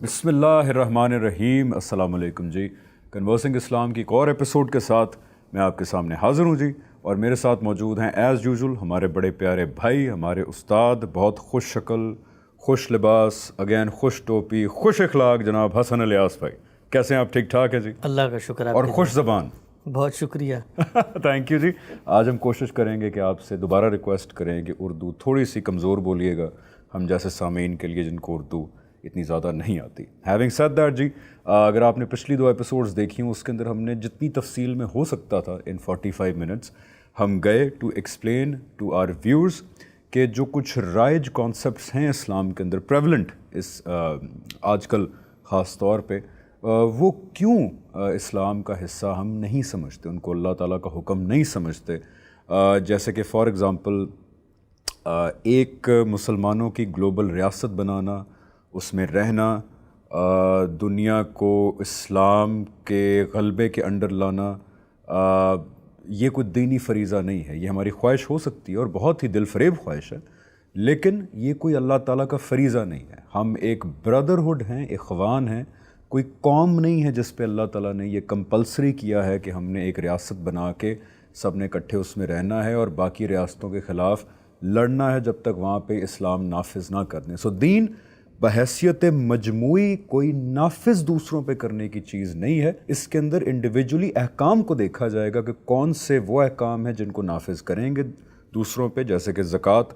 بسم اللہ الرحمن الرحیم۔ السلام علیکم جی۔ کنورسنگ اسلام کی ایک اور ایپیسوڈ کے ساتھ میں آپ کے سامنے حاضر ہوں جی، اور میرے ساتھ موجود ہیں ایز یوزول ہمارے بڑے پیارے بھائی، ہمارے استاد، بہت خوش شکل، خوش لباس، اگین خوش ٹوپی، خوش اخلاق، جناب حسن الیاس بھائی۔ کیسے ہیں آپ؟ ٹھیک ٹھاک ہے جی؟ اللہ کا شکر ہے۔ اور خوش زبان، بہت شکریہ۔ تھینک یو جی۔ آج ہم کوشش کریں گے کہ آپ سے دوبارہ ریکویسٹ کریں کہ اردو تھوڑی سی کمزور بولیے گا، ہم جیسے سامعین کے لیے جن کو اردو اتنی زیادہ نہیں آتی۔ ہیونگ سیڈ دیٹ جی، اگر آپ نے پچھلی 2 ایپیسوڈز دیکھی ہوں، اس کے اندر ہم نے جتنی تفصیل میں ہو سکتا تھا ان 45 منٹس ہم گئے to explain to our viewers کہ جو کچھ رائج کانسیپٹس ہیں اسلام کے اندر پریولنٹ اس آج کل خاص طور پہ، وہ کیوں اسلام کا حصہ ہم نہیں سمجھتے، ان کو اللہ تعالیٰ کا حکم نہیں سمجھتے۔ جیسے کہ فار ایگزامپل ایک مسلمانوں کی گلوبل ریاست بنانا، اس میں رہنا، دنیا کو اسلام کے غلبے کے انڈر لانا، یہ کوئی دینی فریضہ نہیں ہے۔ یہ ہماری خواہش ہو سکتی ہے اور بہت ہی دل فریب خواہش ہے، لیکن یہ کوئی اللہ تعالیٰ کا فریضہ نہیں ہے۔ ہم ایک برادرہڈ ہیں، اخوان ہیں، کوئی قوم نہیں ہے جس پہ اللہ تعالیٰ نے یہ کمپلسری کیا ہے کہ ہم نے ایک ریاست بنا کے سب نے اکٹھے اس میں رہنا ہے اور باقی ریاستوں کے خلاف لڑنا ہے جب تک وہاں پہ اسلام نافذ نہ کر دیں۔ سو دین بحیثیت مجموعی کوئی نافذ دوسروں پہ کرنے کی چیز نہیں ہے۔ اس کے اندر انڈیویجولی احکام کو دیکھا جائے گا کہ کون سے وہ احکام ہیں جن کو نافذ کریں گے دوسروں پہ، جیسے کہ زکوٰۃ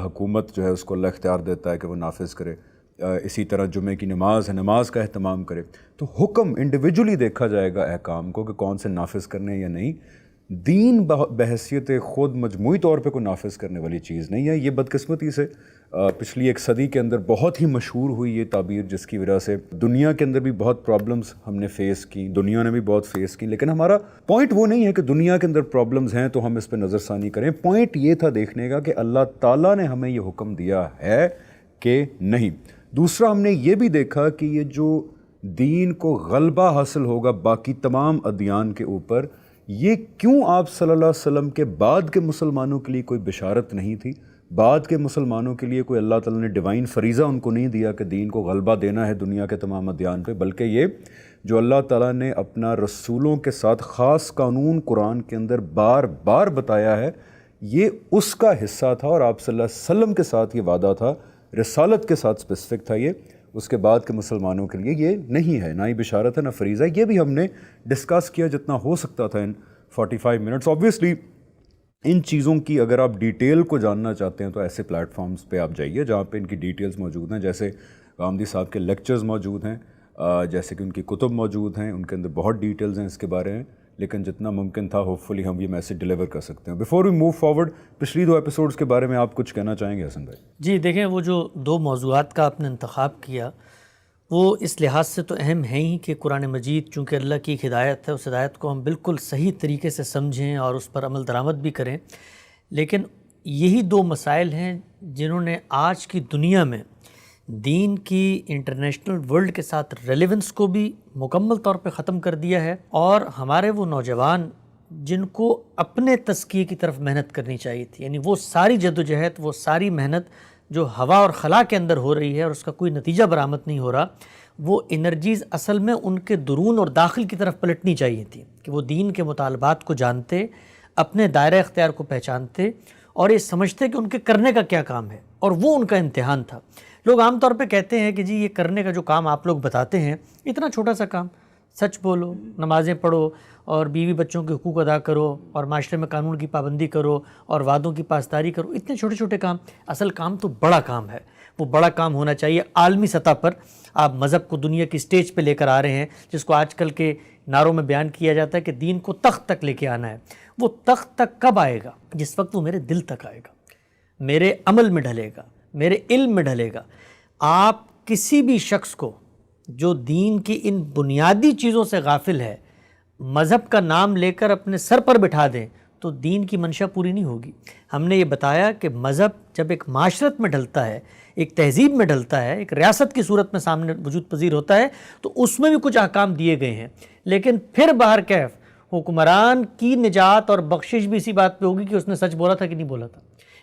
حکومت جو ہے اس کو اللہ اختیار دیتا ہے کہ وہ نافذ کرے، اسی طرح جمعے کی نماز ہے، نماز کا اہتمام کرے۔ تو حکم انڈیویجولی دیکھا جائے گا احکام کو کہ کون سے نافذ کرنے ہیں یا نہیں۔ دین بحیثیت خود مجموعی طور پہ کوئی نافذ کرنے والی چیز نہیں ہے۔ یہ بدقسمتی سے پچھلی 1 صدی کے اندر بہت ہی مشہور ہوئی یہ تعبیر، جس کی وجہ سے دنیا کے اندر بھی بہت پرابلمز ہم نے فیس کی، دنیا نے بھی بہت فیس کی۔ لیکن ہمارا پوائنٹ وہ نہیں ہے کہ دنیا کے اندر پرابلمز ہیں تو ہم اس پہ نظر ثانی کریں۔ پوائنٹ یہ تھا دیکھنے کا کہ اللہ تعالیٰ نے ہمیں یہ حکم دیا ہے کہ نہیں۔ دوسرا ہم نے یہ بھی دیکھا کہ یہ جو دین کو غلبہ حاصل ہوگا باقی تمام ادیان کے اوپر، یہ کیوں آپ صلی اللہ علیہ وسلم کے بعد کے مسلمانوں کے لیے کوئی بشارت نہیں تھی؟ بعد کے مسلمانوں کے لیے کوئی اللہ تعالیٰ نے ڈیوائن فریضہ ان کو نہیں دیا کہ دین کو غلبہ دینا ہے دنیا کے تمام ادیان پہ، بلکہ یہ جو اللہ تعالیٰ نے اپنا رسولوں کے ساتھ خاص قانون قرآن کے اندر بار بار بتایا ہے، یہ اس کا حصہ تھا، اور آپ صلی اللہ علیہ وسلم کے ساتھ یہ وعدہ تھا، رسالت کے ساتھ اسپیسیفک تھا یہ۔ اس کے بعد کے مسلمانوں کے لیے یہ نہیں ہے، نہ ہی بشارت ہے نہ فریضہ ہے۔ یہ بھی ہم نے ڈسکس کیا جتنا ہو سکتا تھا ان 45 منٹس۔ آبویسلی ان چیزوں کی اگر آپ ڈیٹیل کو جاننا چاہتے ہیں تو ایسے پلیٹ فارمز پہ آپ جائیے جہاں پہ ان کی ڈیٹیلز موجود ہیں، جیسے غامدی صاحب کے لیکچرز موجود ہیں، جیسے کہ ان کی کتب موجود ہیں، ان کے اندر بہت ڈیٹیلز ہیں اس کے بارے میں، لیکن جتنا ممکن تھا ہوپ فلی ہم یہ میسیج ڈیلیور کر سکتے ہیں۔ بیفور وی موو فارورڈ، پچھلی 2 ایپیسوڈز کے بارے میں آپ کچھ کہنا چاہیں گے حسن بھائی؟ جی دیکھیں، وہ جو 2 موضوعات کا آپ نے انتخاب کیا وہ اس لحاظ سے تو اہم ہیں ہی کہ قرآن مجید چونکہ اللہ کی ایک ہدایت ہے، اس ہدایت کو ہم بالکل صحیح طریقے سے سمجھیں اور اس پر عمل درآمد بھی کریں، لیکن یہی 2 مسائل ہیں جنہوں نے آج کی دنیا میں دین کی انٹرنیشنل ورلڈ کے ساتھ ریلیونس کو بھی مکمل طور پہ ختم کر دیا ہے، اور ہمارے وہ نوجوان جن کو اپنے تزکیے کی طرف محنت کرنی چاہیے تھی، یعنی وہ ساری جدوجہد، وہ ساری محنت جو ہوا اور خلا کے اندر ہو رہی ہے اور اس کا کوئی نتیجہ برآمد نہیں ہو رہا، وہ انرجیز اصل میں ان کے درون اور داخل کی طرف پلٹنی چاہیے تھی کہ وہ دین کے مطالبات کو جانتے، اپنے دائرہ اختیار کو پہچانتے اور یہ سمجھتے کہ ان کے کرنے کا کیا کام ہے، اور وہ ان کا امتحان تھا۔ لوگ عام طور پہ کہتے ہیں کہ جی یہ کرنے کا جو کام آپ لوگ بتاتے ہیں اتنا چھوٹا سا کام، سچ بولو، نمازیں پڑھو اور بیوی بچوں کے حقوق ادا کرو اور معاشرے میں قانون کی پابندی کرو اور وعدوں کی پاسداری کرو، اتنے چھوٹے چھوٹے کام۔ اصل کام تو بڑا کام ہے، وہ بڑا کام ہونا چاہیے عالمی سطح پر۔ آپ مذہب کو دنیا کی سٹیج پہ لے کر آ رہے ہیں، جس کو آج کل کے نعروں میں بیان کیا جاتا ہے کہ دین کو تخت تک لے کے آنا ہے۔ وہ تخت تک کب آئے گا؟ جس وقت وہ میرے دل تک آئے گا، میرے عمل میں ڈھلے گا، میرے علم میں ڈھلے گا۔ آپ کسی بھی شخص کو جو دین کی ان بنیادی چیزوں سے غافل ہے مذہب کا نام لے کر اپنے سر پر بٹھا دیں تو دین کی منشا پوری نہیں ہوگی۔ ہم نے یہ بتایا کہ مذہب جب ایک معاشرت میں ڈھلتا ہے، ایک تہذیب میں ڈھلتا ہے، ایک ریاست کی صورت میں سامنے وجود پذیر ہوتا ہے تو اس میں بھی کچھ احکام دیے گئے ہیں، لیکن پھر باہر کیف حکمران کی نجات اور بخشش بھی اسی بات پہ ہوگی کہ اس نے سچ بولا تھا کہ نہیں بولا تھا۔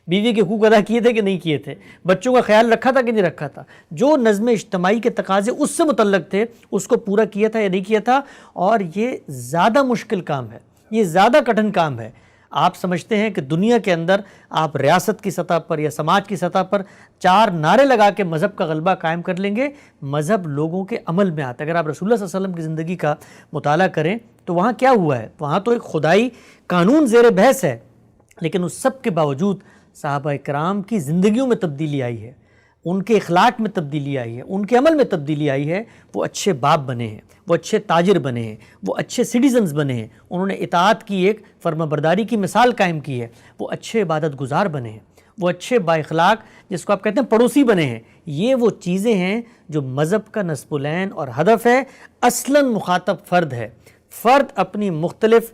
بیوی کے حقوق ادا کیے تھے کہ نہیں کیے تھے, بچوں کا خیال رکھا تھا کہ نہیں رکھا تھا, جو نظم اجتماعی کے تقاضے اس سے متعلق تھے اس کو پورا کیا تھا یا نہیں کیا تھا. اور یہ زیادہ مشکل کام ہے, یہ زیادہ کٹھن کام ہے. آپ سمجھتے ہیں کہ دنیا کے اندر آپ ریاست کی سطح پر یا سماج کی سطح پر 4 نعرے لگا کے مذہب کا غلبہ قائم کر لیں گے؟ مذہب لوگوں کے عمل میں آتا ہے. اگر آپ رسول اللہ صلی اللہ علیہ وسلم کی زندگی کا مطالعہ کریں تو وہاں کیا ہوا ہے؟ وہاں تو ایک خدائی قانون زیر بحث ہے, لیکن اس سب کے باوجود صحابہ کرام کی زندگیوں میں تبدیلی آئی ہے, ان کے اخلاق میں تبدیلی آئی ہے, ان کے عمل میں تبدیلی آئی ہے. وہ اچھے باپ بنے ہیں, وہ اچھے تاجر بنے ہیں, وہ اچھے سٹیزنز بنے ہیں, انہوں نے اطاعت کی ایک فرمانبرداری کی مثال قائم کی ہے, وہ اچھے عبادت گزار بنے ہیں, وہ اچھے با اخلاق جس کو آپ کہتے ہیں پڑوسی بنے ہیں. یہ وہ چیزیں ہیں جو مذہب کا نصب العین اور ہدف ہے. اصلاً مخاطب فرد ہے, فرد اپنی مختلف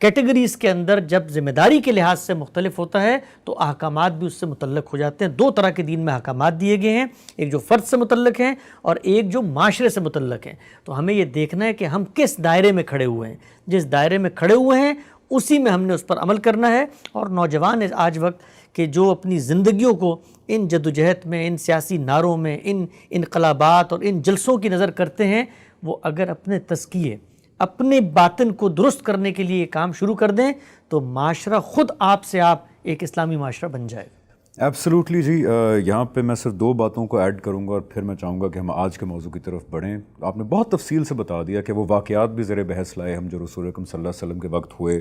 کیٹیگریز کے اندر جب ذمہ داری کے لحاظ سے مختلف ہوتا ہے تو احکامات بھی اس سے متعلق ہو جاتے ہیں. 2 طرح کے دین میں احکامات دیے گئے ہیں, ایک جو فرد سے متعلق ہیں اور ایک جو معاشرے سے متعلق ہیں. تو ہمیں یہ دیکھنا ہے کہ ہم کس دائرے میں کھڑے ہوئے ہیں, جس دائرے میں کھڑے ہوئے ہیں اسی میں ہم نے اس پر عمل کرنا ہے. اور نوجوان آج وقت کہ جو اپنی زندگیوں کو ان جدوجہد میں, ان سیاسی نعروں میں, ان انقلابات اور ان جلسوں کی نظر کرتے ہیں, وہ اگر اپنے تزکیے, اپنے باطن کو درست کرنے کے لیے کام شروع کر دیں تو معاشرہ خود آپ سے آپ ایک اسلامی معاشرہ بن جائے. ایبسلوٹلی جی. یہاں پہ میں صرف 2 باتوں کو ایڈ کروں گا اور پھر میں چاہوں گا کہ ہم آج کے موضوع کی طرف بڑھیں. آپ نے بہت تفصیل سے بتا دیا کہ وہ واقعات بھی زیر بحث لائے ہم جو رسول اکرم صلی اللہ علیہ وسلم کے وقت ہوئے,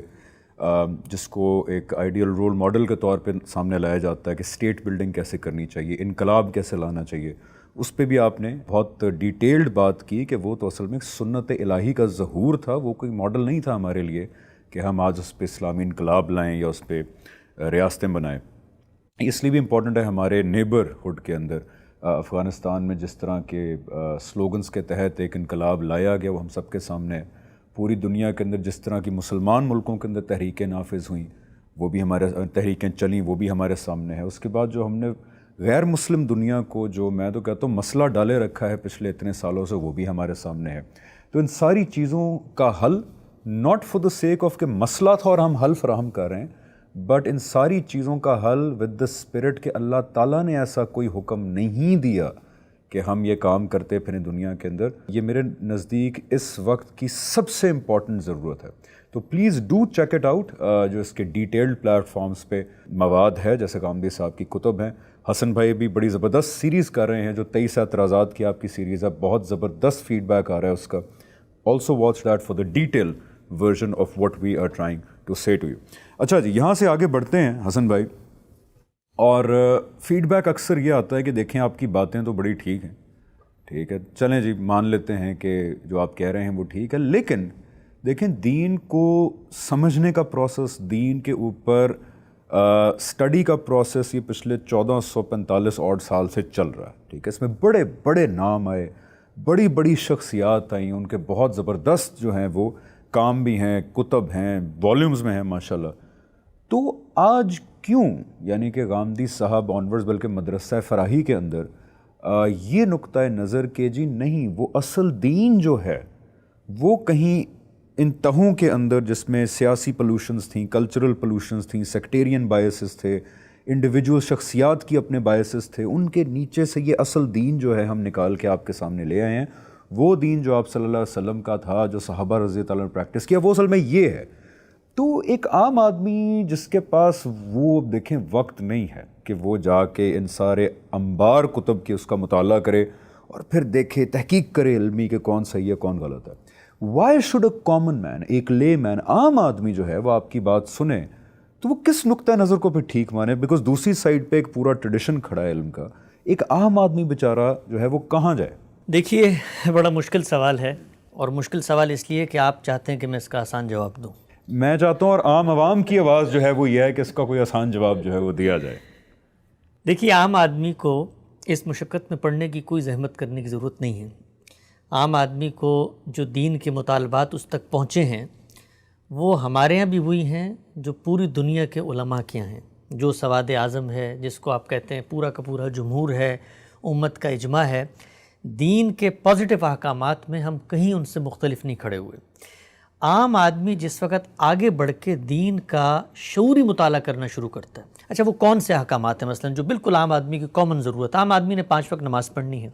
جس کو ایک آئیڈیل رول ماڈل کے طور پہ سامنے لایا جاتا ہے کہ اسٹیٹ بلڈنگ کیسے کرنی چاہیے, انقلاب کیسے لانا چاہیے. اس پہ بھی آپ نے بہت ڈیٹیلڈ بات کی کہ وہ تو اصل میں سنت الہی کا ظہور تھا, وہ کوئی ماڈل نہیں تھا ہمارے لیے کہ ہم آج اس پہ اسلامی انقلاب لائیں یا اس پہ ریاستیں بنائیں. اس لیے بھی امپورٹنٹ ہے ہمارے نیبرہڈ کے اندر افغانستان میں جس طرح کے سلوگنز کے تحت ایک انقلاب لایا گیا, وہ ہم سب کے سامنے. پوری دنیا کے اندر جس طرح کی مسلمان ملکوں کے اندر تحریکیں نافذ ہوئیں, وہ بھی ہمارے تحریکیں چلیں, وہ بھی ہمارے سامنے ہے. اس کے بعد جو ہم نے غیر مسلم دنیا کو جو میں تو کہتا ہوں مسئلہ ڈالے رکھا ہے پچھلے اتنے سالوں سے, وہ بھی ہمارے سامنے ہے. تو ان ساری چیزوں کا حل not for the sake of کہ مسئلہ تھا اور ہم حل فراہم کر رہے ہیں, بٹ ان ساری چیزوں کا حل ود دا اسپرٹ کہ اللہ تعالیٰ نے ایسا کوئی حکم نہیں دیا کہ ہم یہ کام کرتے پھریں دنیا کے اندر. یہ میرے نزدیک اس وقت کی سب سے امپورٹنٹ ضرورت ہے. تو please do check it out. جو اس کے ڈیٹیلڈ پلیٹ فارمز پہ مواد ہے, جیسے غامدی صاحب کی کتب ہیں. حسن بھائی بھی بڑی زبردست سیریز کر رہے ہیں, جو 23 اعتراضات کی آپ کی سیریز ہے, بہت زبردست فیڈ بیک آ رہا ہے اس کا. Also watch that for the detail version of what we are trying to say to you. اچھا جی, یہاں سے آگے بڑھتے ہیں حسن بھائی. اور فیڈ بیک اکثر یہ آتا ہے کہ دیکھیں آپ کی باتیں تو بڑی ٹھیک ہیں, ٹھیک ہے چلیں جی مان لیتے ہیں کہ جو آپ کہہ رہے ہیں وہ ٹھیک ہے, لیکن دیکھیں دین کو سمجھنے کا پروسیس, دین کے اوپر اسٹڈی کا پروسیس یہ پچھلے 1445 اوڈ سال سے چل رہا ہے. ٹھیک ہے, اس میں بڑے بڑے نام آئے, بڑی بڑی شخصیات آئیں, ان کے بہت زبردست جو ہیں وہ کام بھی ہیں, کتب ہیں, والیومز میں ہیں ماشاءاللہ. تو آج کیوں یعنی کہ غامدی صاحب آنورڈز بلکہ مدرسہ فراہی کے اندر یہ نقطہ نظر کہ جی نہیں, وہ اصل دین جو ہے وہ کہیں ان تہوں کے اندر جس میں سیاسی پولوشنز تھیں, کلچرل پولوشنز تھیں, سیکٹیرین بائسز تھے, انڈیویجول شخصیات کی اپنے بائسز تھے, ان کے نیچے سے یہ اصل دین جو ہے ہم نکال کے آپ کے سامنے لے آئے ہیں. وہ دین جو آپ صلی اللہ علیہ وسلم کا تھا, جو صحابہ رضی اللہ عنہ نے پریکٹس کیا, وہ اصل میں یہ ہے. تو ایک عام آدمی جس کے پاس وہ دیکھیں وقت نہیں ہے کہ وہ جا کے ان سارے انبار کتب کے اس کا مطالعہ کرے اور پھر دیکھے, تحقیق کرے علمی کہ کون صحیح ہے کون غلط ہے. Why should a common man, ایک لے مین, عام آدمی جو ہے وہ آپ کی بات سنے تو وہ کس نقطہ نظر کو پھر ٹھیک مانے؟ بیکاز دوسری سائڈ پہ ایک پورا ٹریڈیشن کھڑا ہے علم کا. ایک عام آدمی بیچارہ جو ہے وہ کہاں جائے؟ دیکھیے بڑا مشکل سوال ہے, اور مشکل سوال اس لیے کہ آپ چاہتے ہیں کہ میں اس کا آسان جواب دوں. میں چاہتا ہوں, اور عام عوام کی آواز جو ہے وہ یہ ہے کہ اس کا کوئی آسان جواب جو ہے وہ دیا جائے. دیکھیے عام آدمی کو اس مشقت میں پڑنے کی کوئی زحمت کرنے کی ضرورت نہیں ہے. عام آدمی کو جو دین کے مطالبات اس تک پہنچے ہیں وہ ہمارے یہاں بھی ہوئی ہیں, جو پوری دنیا کے علماء کے یہاں ہیں. جو سواد اعظم ہے, جس کو آپ کہتے ہیں پورا کا پورا جمہور ہے, امت کا اجماع ہے, دین کے پازیٹیو احکامات میں ہم کہیں ان سے مختلف نہیں کھڑے ہوئے. عام آدمی جس وقت آگے بڑھ کے دین کا شعوری مطالعہ کرنا شروع کرتا ہے، اچھا وہ کون سے احکامات ہیں مثلا جو بالکل عام آدمی کی کامن ضرورت ہے؟ عام آدمی نے 5 وقت نماز پڑھنی ہے،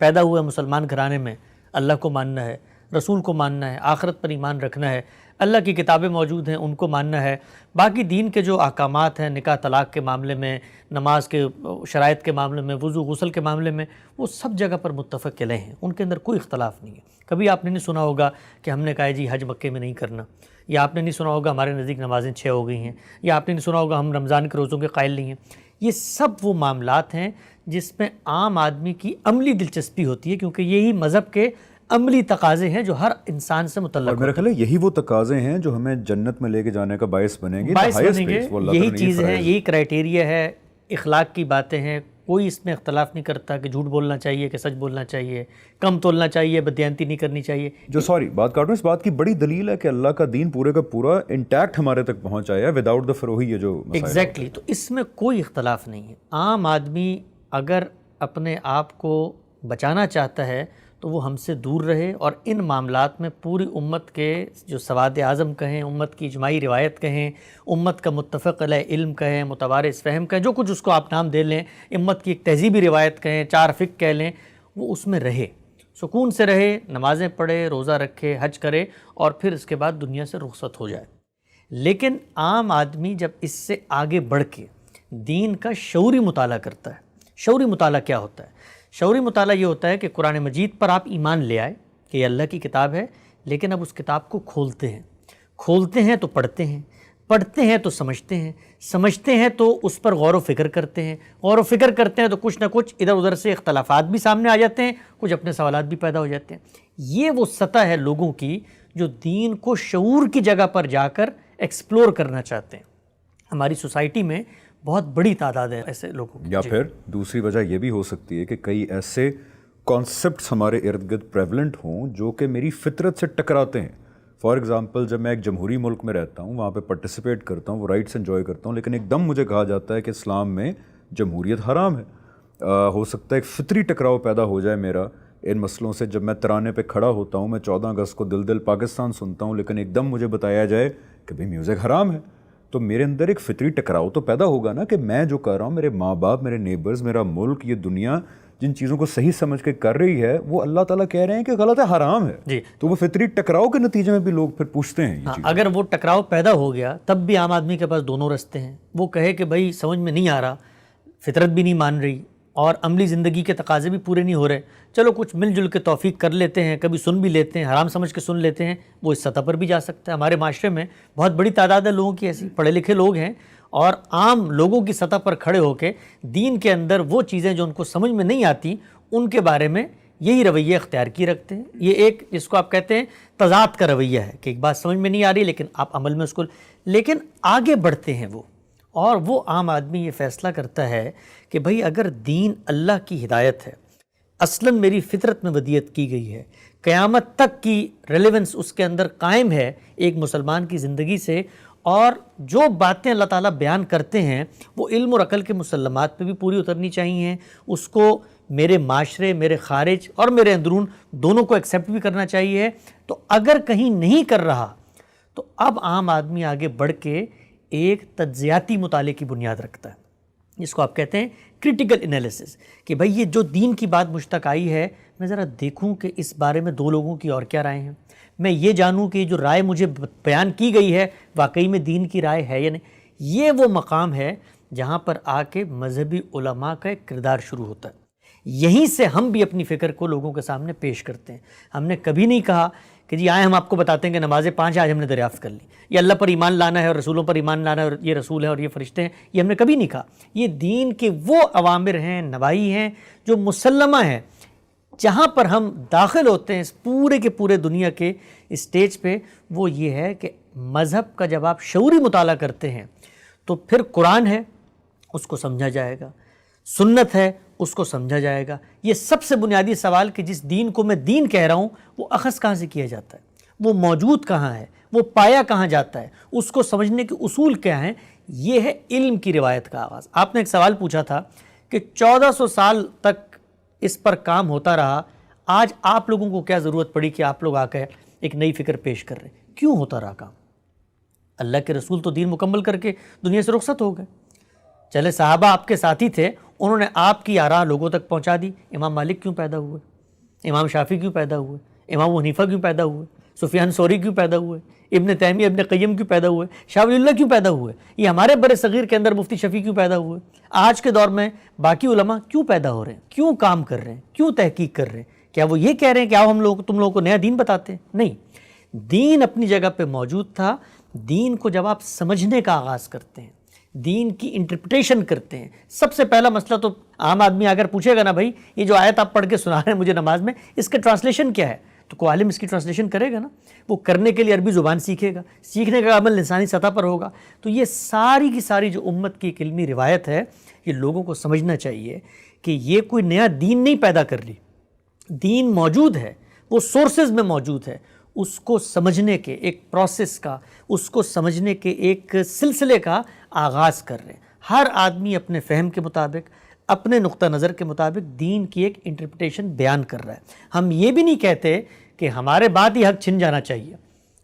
پیدا ہوا ہے مسلمان گھرانے میں، اللہ کو ماننا ہے، رسول کو ماننا ہے، آخرت پر ایمان رکھنا ہے، اللہ کی کتابیں موجود ہیں ان کو ماننا ہے، باقی دین کے جو احکامات ہیں نکاح طلاق کے معاملے میں، نماز کے شرائط کے معاملے میں، وضو غسل کے معاملے میں، وہ سب جگہ پر متفق علیہ ہیں، ان کے اندر کوئی اختلاف نہیں ہے۔ کبھی آپ نے نہیں سنا ہوگا کہ ہم نے کہا ہے جی حج مکے میں نہیں کرنا، یا آپ نے نہیں سنا ہوگا ہمارے نزدیک نمازیں 6 ہو گئی ہیں، یا آپ نے نہیں سنا ہوگا ہم رمضان کے روزوں کے قائل نہیں ہیں۔ یہ سب وہ معاملات ہیں جس میں عام آدمی کی عملی دلچسپی ہوتی ہے، کیونکہ یہی مذہب کے عملی تقاضے ہیں جو ہر انسان سے متعلق اور میرا خیال ہے یہی وہ تقاضے ہیں جو ہمیں جنت میں لے کے جانے کا باعث بنیں گے، یہی چیز ہے، یہی کرائٹیریا ہے، اخلاق کی باتیں ہیں، کوئی اس میں اختلاف نہیں کرتا کہ جھوٹ بولنا چاہیے کہ سچ بولنا چاہیے، کم تولنا چاہیے، بددیانتی نہیں کرنی چاہیے۔ جو بات کاٹوں، اس بات کی بڑی دلیل ہے کہ اللہ کا دین پورے کا پورا انٹیکٹ ہمارے تک پہنچ آیا ہے وداؤٹ دا فروہی، یہ جو ایگزیکٹلی، تو اس میں کوئی اختلاف نہیں ہے۔ عام آدمی اگر اپنے آپ کو بچانا چاہتا ہے تو وہ ہم سے دور رہے، اور ان معاملات میں پوری امت کے جو سواد اعظم کہیں، امت کی اجماعی روایت کہیں، امت کا متفق علیہ علم کہیں، متوارث فہم کہیں، جو کچھ اس کو آپ نام دے لیں، امت کی ایک تہذیبی روایت کہیں، 4 فقہ کہہ لیں، وہ اس میں رہے، سکون سے رہے، نمازیں پڑھے، روزہ رکھے، حج کرے، اور پھر اس کے بعد دنیا سے رخصت ہو جائے۔ لیکن عام آدمی جب اس سے آگے بڑھ کے دین کا شعوری مطالعہ کرتا ہے، شعوری مطالعہ کیا ہوتا ہے؟ شعوری مطالعہ یہ ہوتا ہے کہ قرآن مجید پر آپ ایمان لے آئے کہ یہ اللہ کی کتاب ہے، لیکن اب اس کتاب کو کھولتے ہیں تو پڑھتے ہیں تو سمجھتے ہیں تو اس پر غور و فکر کرتے ہیں تو کچھ نہ کچھ ادھر ادھر سے اختلافات بھی سامنے آ جاتے ہیں، کچھ اپنے سوالات بھی پیدا ہو جاتے ہیں۔ یہ وہ سطح ہے لوگوں کی جو دین کو شعور کی جگہ پر جا کر ایکسپلور کرنا چاہتے ہیں۔ ہماری سوسائٹی میں بہت بڑی تعداد ہے ایسے لوگوں کی۔ یا پھر دوسری وجہ یہ بھی ہو سکتی ہے کہ کئی ایسے کانسیپٹس ہمارے ارد گرد پریولنٹ ہوں جو کہ میری فطرت سے ٹکراتے ہیں۔ فار ایگزامپل، جب میں ایک جمہوری ملک میں رہتا ہوں، وہاں پہ پارٹیسپیٹ کرتا ہوں، وہ رائٹس انجوائے کرتا ہوں، لیکن ایک دم مجھے کہا جاتا ہے کہ اسلام میں جمہوریت حرام ہے۔ ہو سکتا ہے ایک فطری ٹکراؤ پیدا ہو جائے میرا ان مسئلوں سے۔ جب میں ترانے پہ کھڑا ہوتا ہوں، میں 14 اگست کو دل پاکستان سنتا ہوں، لیکن ایک دم مجھے بتایا جائے کہ بھئی میوزک حرام ہے، تو میرے اندر ایک فطری ٹکراؤ تو پیدا ہوگا نا کہ میں جو کر رہا ہوں، میرے ماں باپ، میرے نیبرز، میرا ملک، یہ دنیا جن چیزوں کو صحیح سمجھ کے کر رہی ہے، وہ اللہ تعالیٰ کہہ رہے ہیں کہ غلط ہے، حرام ہے۔ تو وہ فطری ٹکراؤ کے نتیجے میں بھی لوگ پھر پوچھتے ہیں یہ چیز۔ اگر وہ ٹکراؤ پیدا ہو گیا تب بھی عام آدمی کے پاس دونوں رستے ہیں۔ وہ کہے کہ بھائی سمجھ میں نہیں آ رہا، فطرت بھی نہیں مان رہی اور عملی زندگی کے تقاضے بھی پورے نہیں ہو رہے، چلو کچھ مل جل کے توفیق کر لیتے ہیں، کبھی سن بھی لیتے ہیں، حرام سمجھ کے سن لیتے ہیں، وہ اس سطح پر بھی جا سکتا ہے۔ ہمارے معاشرے میں بہت بڑی تعداد ہے لوگوں کی ایسی، پڑھے لکھے لوگ ہیں اور عام لوگوں کی سطح پر کھڑے ہو کے دین کے اندر وہ چیزیں جو ان کو سمجھ میں نہیں آتی ان کے بارے میں یہی رویہ اختیار کی رکھتے ہیں۔ یہ ایک جس کو آپ کہتے ہیں تضاد کا رویہ ہے کہ ایک بات سمجھ میں نہیں آ رہی لیکن آپ عمل میں اس کو، لیکن آگے بڑھتے ہیں وہ، اور وہ عام آدمی یہ فیصلہ کرتا ہے کہ بھئی اگر دین اللہ کی ہدایت ہے، اصلاً میری فطرت میں ودیت کی گئی ہے، قیامت تک کی ریلیونس اس کے اندر قائم ہے ایک مسلمان کی زندگی سے، اور جو باتیں اللہ تعالیٰ بیان کرتے ہیں وہ علم اور عقل کے مسلمات پہ بھی پوری اترنی چاہیے، اس کو میرے معاشرے، میرے خارج اور میرے اندرون دونوں کو ایکسیپٹ بھی کرنا چاہیے۔ تو اگر کہیں نہیں کر رہا تو اب عام آدمی آگے بڑھ کے ایک تجزیاتی مطالعے کی بنیاد رکھتا ہے، جس کو آپ کہتے ہیں کریٹیکل انالیسس، کہ بھئی یہ جو دین کی بات مجھ تک آئی ہے، میں ذرا دیکھوں کہ اس بارے میں 2 لوگوں کی اور کیا رائے ہیں، میں یہ جانوں کہ جو رائے مجھے بیان کی گئی ہے واقعی میں دین کی رائے ہے یا نہیں۔ یہ وہ مقام ہے جہاں پر آ کے مذہبی علماء کا ایک کردار شروع ہوتا ہے۔ یہیں سے ہم بھی اپنی فکر کو لوگوں کے سامنے پیش کرتے ہیں۔ ہم نے کبھی نہیں کہا کہ جی آئے ہم آپ کو بتاتے ہیں کہ نمازیں 5 آج ہم نے دریافت کر لی، یہ اللہ پر ایمان لانا ہے اور رسولوں پر ایمان لانا ہے اور یہ رسول ہے اور یہ فرشتے ہیں، یہ ہم نے کبھی نہیں کہا۔ یہ دین کے وہ اوامر ہیں، نواہی ہیں جو مسلمہ ہیں۔ جہاں پر ہم داخل ہوتے ہیں اس پورے کے پورے دنیا کے اسٹیج پہ، وہ یہ ہے کہ مذہب کا جب آپ شعوری مطالعہ کرتے ہیں تو پھر قرآن ہے اس کو سمجھا جائے گا، سنت ہے اس کو سمجھا جائے گا۔ یہ سب سے بنیادی سوال کہ جس دین کو میں دین کہہ رہا ہوں وہ اخذ کہاں سے کیا جاتا ہے، وہ موجود کہاں ہے، وہ پایا کہاں جاتا ہے، اس کو سمجھنے کے اصول کیا ہیں۔ یہ ہے علم کی روایت کا آغاز۔ آپ نے ایک سوال پوچھا تھا کہ 1400 سال تک اس پر کام ہوتا رہا، آج آپ لوگوں کو کیا ضرورت پڑی کہ آپ لوگ آ کر ایک نئی فکر پیش کر رہے ہیں؟ کیوں ہوتا رہا کام؟ اللہ کے رسول تو دین مکمل کر کے دنیا سے رخصت ہو گئے. چلے صحابہ آپ کے ساتھی تھے, انہوں نے آپ کی آراء لوگوں تک پہنچا دی. امام مالک کیوں پیدا ہوئے؟ امام شافعی کیوں پیدا ہوئے؟ امام ابو حنیفہ کیوں پیدا ہوئے؟ سفیان ثوری کیوں پیدا ہوئے؟ ابن تیمیہ ابن قیم کیوں پیدا ہوئے؟ شاہ ولی اللہ کیوں پیدا ہوئے؟ یہ ہمارے بر صغیر کے اندر مفتی شفیع کیوں پیدا ہوئے؟ آج کے دور میں باقی علماء کیوں پیدا ہو رہے ہیں؟ کیوں کام کر رہے ہیں؟ کیوں تحقیق کر رہے ہیں؟ کیا وہ یہ کہہ رہے ہیں کہ آؤ تم لوگوں کو نیا دین بتاتے ہیں؟ نہیں, دین اپنی جگہ پہ موجود تھا. دین کو جب آپ سمجھنے کا آغاز کرتے ہیں, دین کی انٹرپریٹیشن کرتے ہیں, سب سے پہلا مسئلہ تو عام آدمی اگر پوچھے گا نا بھائی یہ جو آیت آپ پڑھ کے سنا رہے ہیں مجھے نماز میں, اس کا ٹرانسلیشن کیا ہے؟ تو کوئی عالم اس کی ٹرانسلیشن کرے گا نا. وہ کرنے کے لیے عربی زبان سیکھے گا, سیکھنے کا عمل انسانی سطح پر ہوگا. تو یہ ساری کی ساری جو امت کی ایک علمی روایت ہے, یہ لوگوں کو سمجھنا چاہیے کہ یہ کوئی نیا دین نہیں پیدا کر لی. دین موجود ہے, وہ سورسز میں موجود ہے. اس کو سمجھنے کے ایک پروسیس کا, اس کو سمجھنے کے ایک سلسلے کا آغاز کر رہے ہیں. ہر آدمی اپنے فہم کے مطابق, اپنے نقطہ نظر کے مطابق دین کی ایک انٹرپریٹیشن بیان کر رہا ہے. ہم یہ بھی نہیں کہتے کہ ہمارے بعد یہ حق چھن جانا چاہیے.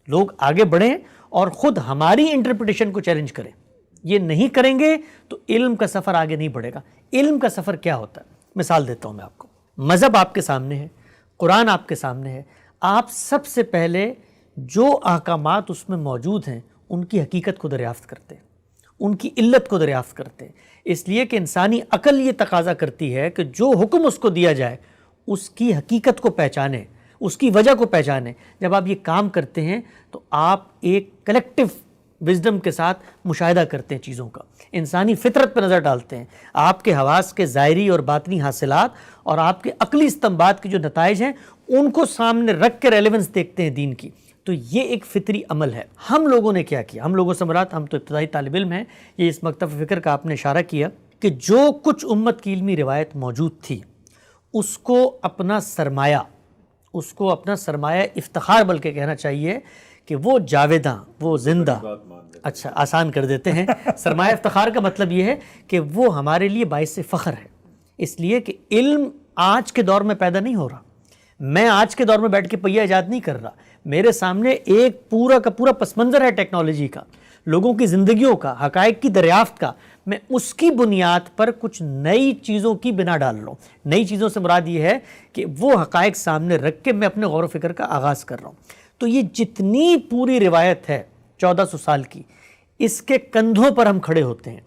لوگ آگے بڑھیں اور خود ہماری انٹرپریٹیشن کو چیلنج کریں. یہ نہیں کریں گے تو علم کا سفر آگے نہیں بڑھے گا. علم کا سفر کیا ہوتا ہے؟ مثال دیتا ہوں میں آپ کو. مذہب آپ کے سامنے ہے, قرآن آپ کے سامنے ہے. آپ سب سے پہلے جو احکامات اس میں موجود ہیں ان کی حقیقت کو دریافت کرتے ہیں, ان کی علت کو دریافت کرتے ہیں. اس لیے کہ انسانی عقل یہ تقاضا کرتی ہے کہ جو حکم اس کو دیا جائے اس کی حقیقت کو پہچانے, اس کی وجہ کو پہچانے. جب آپ یہ کام کرتے ہیں تو آپ ایک کلیکٹیو وزڈم کے ساتھ مشاہدہ کرتے ہیں چیزوں کا, انسانی فطرت پر نظر ڈالتے ہیں. آپ کے حواس کے ظاہری اور باطنی حاصلات اور آپ کے عقلی استنباط کے جو نتائج ہیں ان کو سامنے رکھ کے ریلیونس دیکھتے ہیں دین کی. تو یہ ایک فطری عمل ہے. ہم لوگوں نے کیا کیا؟ ہم لوگوں سے مراد ہم تو ابتدائی طالب علم ہیں. یہ اس مکتب فکر کا آپ نے اشارہ کیا کہ جو کچھ امت کی علمی روایت موجود تھی اس کو اپنا سرمایہ, اس کو اپنا سرمایہ افتخار بلکہ کہنا چاہیے کہ وہ جاویداں, وہ زندہ. اچھا آسان کر دیتے ہیں. سرمایہ افتخار کا مطلب یہ ہے کہ وہ ہمارے لیے باعث فخر ہے. اس لیے کہ علم آج کے دور میں پیدا نہیں ہو رہا. میں آج کے دور میں بیٹھ کے پہیہ ایجاد نہیں کر رہا. میرے سامنے ایک پورا کا پورا پس منظر ہے ٹیکنالوجی کا, لوگوں کی زندگیوں کا, حقائق کی دریافت کا. میں اس کی بنیاد پر کچھ نئی چیزوں کی بنا ڈال رہا ہوں. نئی چیزوں سے مراد یہ ہے کہ وہ حقائق سامنے رکھ کے میں اپنے غور و فکر کا آغاز کر رہا ہوں. تو یہ جتنی پوری روایت ہے 1400 سال کی, اس کے کندھوں پر ہم کھڑے ہوتے ہیں.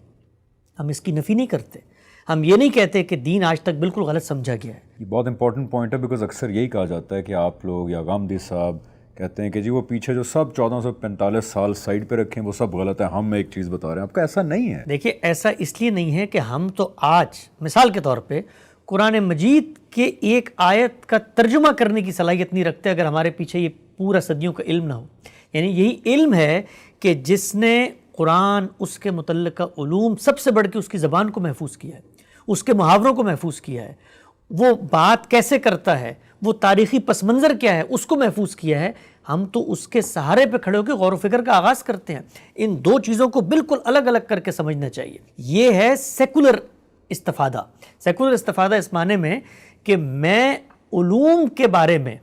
ہم اس کی نفی نہیں کرتے. ہم یہ نہیں کہتے کہ دین آج تک بالکل غلط سمجھا گیا ہے. یہ بہت امپورٹنٹ پوائنٹ ہے, بیکاز اکثر یہی کہا جاتا ہے کہ آپ لوگ یا غامدی صاحب کہتے ہیں کہ جی وہ پیچھے جو سب 1445 سال سائڈ پہ رکھیں وہ سب غلط ہے, ہم ایک چیز بتا رہے ہیں. آپ کا ایسا نہیں ہے. دیکھیے ایسا اس لیے نہیں ہے کہ ہم تو آج مثال کے طور پہ قرآن مجید کے ایک آیت کا ترجمہ کرنے کی صلاحیت نہیں رکھتے اگر ہمارے پیچھے یہ پورا صدیوں کا علم نہ ہو. یعنی یہی علم ہے کہ جس نے قرآن, اس کے متعلقہ علوم, سب سے بڑھ کے اس کی زبان کو محفوظ کیا ہے, اس کے محاوروں کو محفوظ کیا ہے, وہ بات کیسے کرتا ہے, وہ تاریخی پس منظر کیا ہے, اس کو محفوظ کیا ہے. ہم تو اس کے سہارے پہ کھڑے ہو کے غور و فکر کا آغاز کرتے ہیں. ان دو چیزوں کو بالکل الگ الگ کر کے سمجھنا چاہیے. یہ ہے سیکولر استفادہ. سیکولر استفادہ اس معنی میں کہ میں علوم کے بارے میں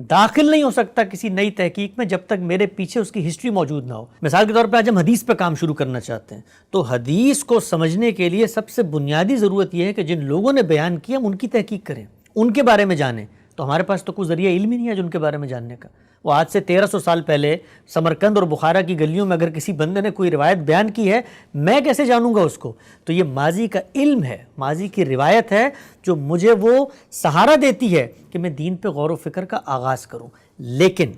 داخل نہیں ہو سکتا کسی نئی تحقیق میں جب تک میرے پیچھے اس کی ہسٹری موجود نہ ہو. مثال کے طور پہ آج ہم حدیث پہ کام شروع کرنا چاہتے ہیں تو حدیث کو سمجھنے کے لیے سب سے بنیادی ضرورت یہ ہے کہ جن لوگوں نے بیان کیا ہم ان کی تحقیق کریں, ان کے بارے میں جانیں. تو ہمارے پاس تو کوئی ذریعہ علم ہی نہیں ہے ان کے بارے میں جاننے کا. وہ آج سے 1300 سال پہلے سمرقند اور بخارا کی گلیوں میں اگر کسی بندے نے کوئی روایت بیان کی ہے, میں کیسے جانوں گا اس کو؟ تو یہ ماضی کا علم ہے, ماضی کی روایت ہے جو مجھے وہ سہارا دیتی ہے کہ میں دین پہ غور و فکر کا آغاز کروں. لیکن